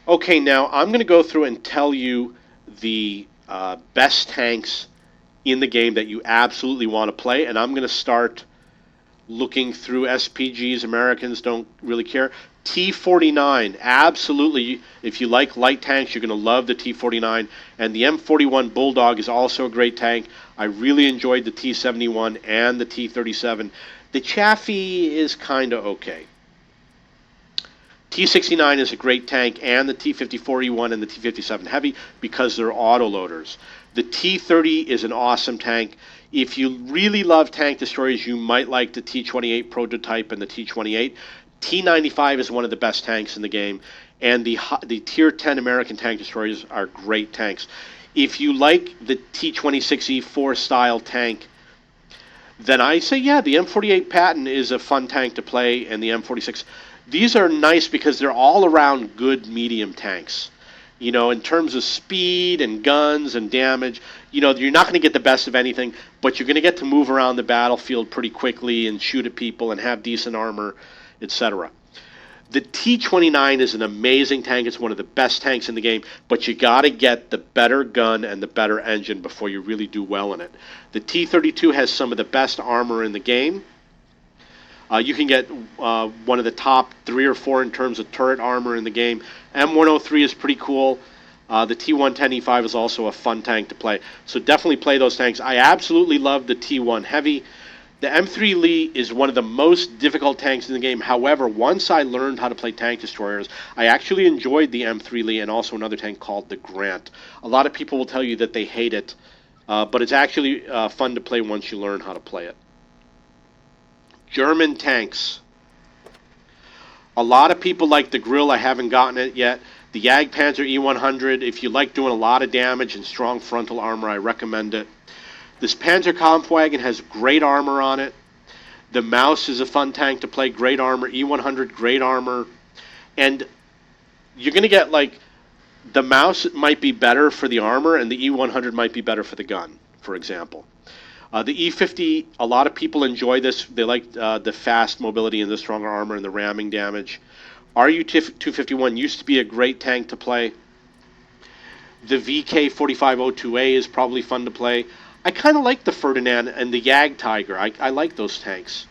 Okay, now I'm going to go through and tell you the best tanks in the game that you absolutely want to play, and I'm going to start looking through SPGs. Americans don't really care. T49, absolutely. If you like light tanks, you're going to love the T49. And the M41 Bulldog is also a great tank. I really enjoyed the T71 and the T37. The Chaffee is kind of okay. T69 is a great tank, and the T54E1 and the T57 Heavy because they're autoloaders. The T30 is an awesome tank. If you really love tank destroyers, you might like the T28 prototype and the T28. T95 is one of the best tanks in the game, and the Tier 10 American tank destroyers are great tanks. If you like the T26E4 style tank, then I say, yeah, the M48 Patton is a fun tank to play, and the M46. These are nice because they're all around good medium tanks. You know, in terms of speed and guns and damage, you know, you're not going to get the best of anything, but you're going to get to move around the battlefield pretty quickly and shoot at people and have decent armor, etc. The T29 is an amazing tank. It's one of the best tanks in the game, but you got to get the better gun and the better engine before you really do well in it. The T32 has some of the best armor in the game. You can get one of the top 3 or 4 in terms of turret armor in the game. M103 is pretty cool. The T110E5 is also a fun tank to play. So definitely play those tanks. I absolutely love the T1 Heavy. The M3 Lee is one of the most difficult tanks in the game. However, once I learned how to play tank destroyers, I actually enjoyed the M3 Lee and also another tank called the Grant. A lot of people will tell you that they hate it, but it's actually fun to play once you learn how to play it. German tanks. A lot of people like the Grill. I haven't gotten it yet. The Jagdpanzer E100, if you like doing a lot of damage and strong frontal armor, I recommend it. This Panzer Kampfwagen has great armor on it. The Maus is a fun tank to play, great armor. E100, great armor. And you're going to get, like, the Maus might be better for the armor, and the E100 might be better for the gun, for example. The E50, a lot of people enjoy this. They like the fast mobility and the stronger armor and the ramming damage. RU-251 used to be a great tank to play. The VK-4502A is probably fun to play. I kind of like the Ferdinand and the Jag Tiger. I like those tanks.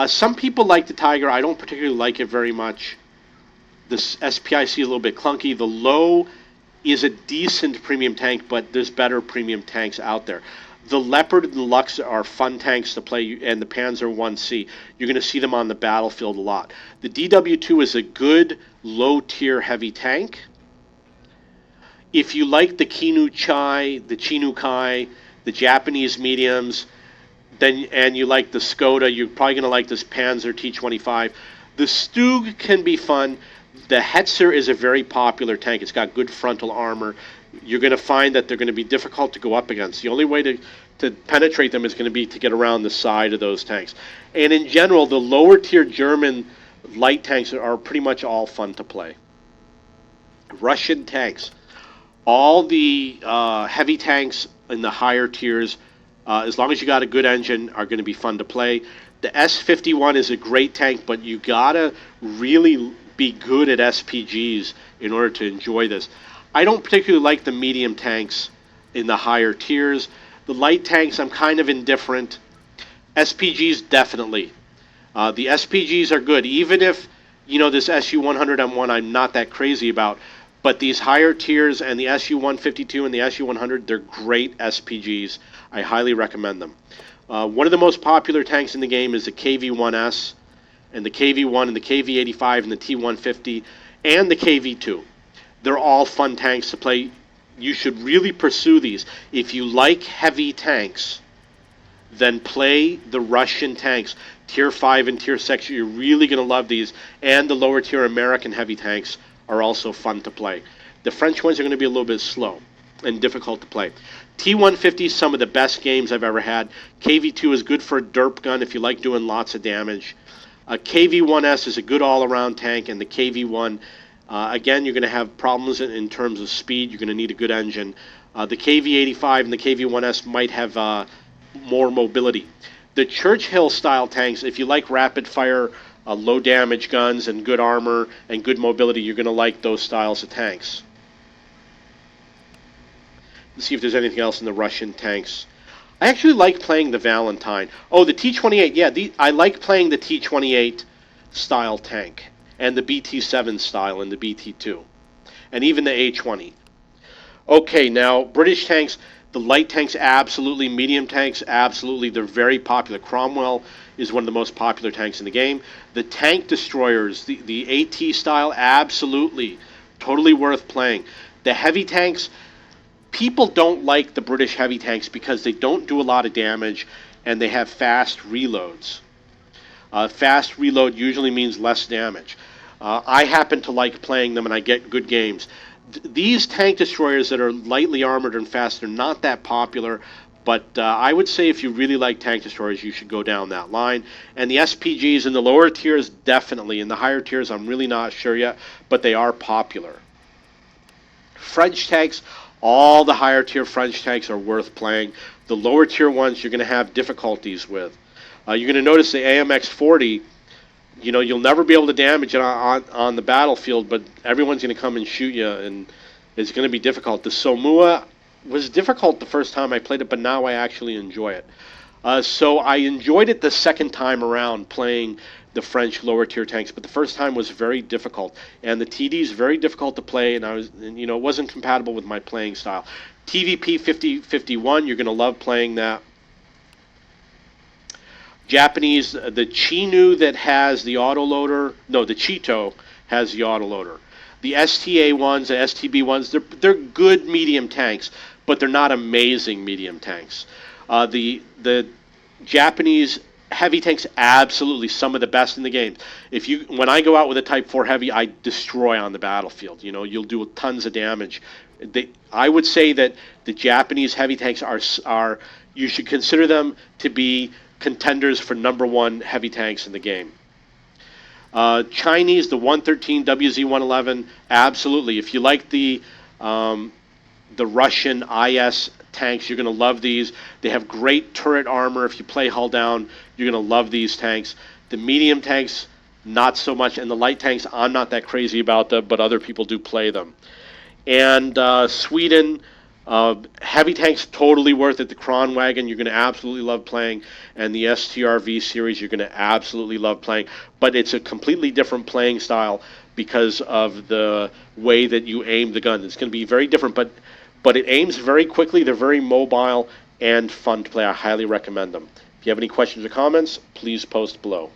Some people like the Tiger. I don't particularly like it very much. This SPIC is a little bit clunky. The Low is a decent premium tank, but there's better premium tanks out there. The Leopard and the Lux are fun tanks to play, and the Panzer 1C. You're going to see them on the battlefield a lot. The DW2 is a good low-tier heavy tank. If you like the Kinu Chai, the Chinu Kai, the Japanese mediums, and you like the Skoda, you're probably going to like this Panzer T25. The Stug can be fun. The Hetzer is a very popular tank. It's got good frontal armor. You're going to find that they're going to be difficult to go up against. The only way to penetrate them is going to be to get around the side of those tanks. And in general, the lower tier German light tanks are pretty much all fun to play. Russian tanks. All the heavy tanks in the higher tiers, as long as you got a good engine, are going to be fun to play. The S-51 is a great tank, but you got to really be good at SPGs in order to enjoy this. I don't particularly like the medium tanks in the higher tiers. The light tanks, I'm kind of indifferent. SPGs, definitely. The SPGs are good, even if, you know, this SU-100M1 I'm not that crazy about. But these higher tiers and the SU-152 and the SU-100, they're great SPGs. I highly recommend them. One of the most popular tanks in the game is the KV-1S, and the KV-1 and the KV-85 and the T-150 and the KV-2. They're all fun tanks to play. You should really pursue these. If you like heavy tanks, then play the Russian tanks. Tier 5 and Tier 6, you're really going to love these. And the lower tier American heavy tanks are also fun to play. The French ones are going to be a little bit slow and difficult to play. T-150 is some of the best games I've ever had. KV-2 is good for a derp gun if you like doing lots of damage. KV-1S is a good all-around tank, and the KV-1, again, you're going to have problems in terms of speed. You're going to need a good engine. The KV-85 and the KV-1S might have more mobility. The Churchill-style tanks, if you like rapid-fire low damage guns and good armor and good mobility, you're going to like those styles of tanks. Let's see if there's anything else in the Russian tanks. I actually like playing the Valentine. Oh, the T-28. Yeah, I like playing the T-28 style tank and the BT-7 style and the BT-2 and even the A-20. Okay, now British tanks, the light tanks absolutely, medium tanks absolutely. They're very popular. Cromwell is one of the most popular tanks in the game. The tank destroyers, the AT style, absolutely, totally worth playing. The heavy tanks, people don't like the British heavy tanks because they don't do a lot of damage and they have fast reloads. Fast reload usually means less damage. I happen to like playing them and I get good games. These tank destroyers that are lightly armored and fast are not that popular, but I would say if you really like tank destroyers, you should go down that line. And the SPGs in the lower tiers, definitely. In the higher tiers, I'm really not sure yet, but they are popular. French tanks, all the higher tier French tanks are worth playing. The lower tier ones you're going to have difficulties with. You're going to notice the AMX 40. You'll never be able to damage it on the battlefield, but everyone's going to come and shoot you, and it's going to be difficult. The Somua was difficult the first time I played it, but now I actually enjoy it. So I enjoyed it the second time around playing the French lower tier tanks, but the first time was very difficult, and the TD is very difficult to play, and it wasn't compatible with my playing style. TVP 5051, you're going to love playing that. Japanese, the Chinu that has the autoloader, no, the Cheeto has the autoloader. The STA ones, the STB ones, they're good medium tanks, but they're not amazing medium tanks. The Japanese heavy tanks, absolutely some of the best in the game. When I go out with a Type 4 heavy, I destroy on the battlefield. You'll do tons of damage. I would say that the Japanese heavy tanks are you should consider them to be contenders for #1 heavy tanks in the game. Chinese, the 113 WZ-111, absolutely. If you like the Russian IS tanks, you're going to love these. They have great turret armor. If you play hull down, you're going to love these tanks. The medium tanks, not so much, and the light tanks, I'm not that crazy about them, but other people do play them. And Sweden, heavy tanks, totally worth it. The Kronwagen, you're going to absolutely love playing. And the STRV series, you're going to absolutely love playing. But it's a completely different playing style because of the way that you aim the gun. It's going to be very different, but it aims very quickly. They're very mobile and fun to play. I highly recommend them. If you have any questions or comments, please post below.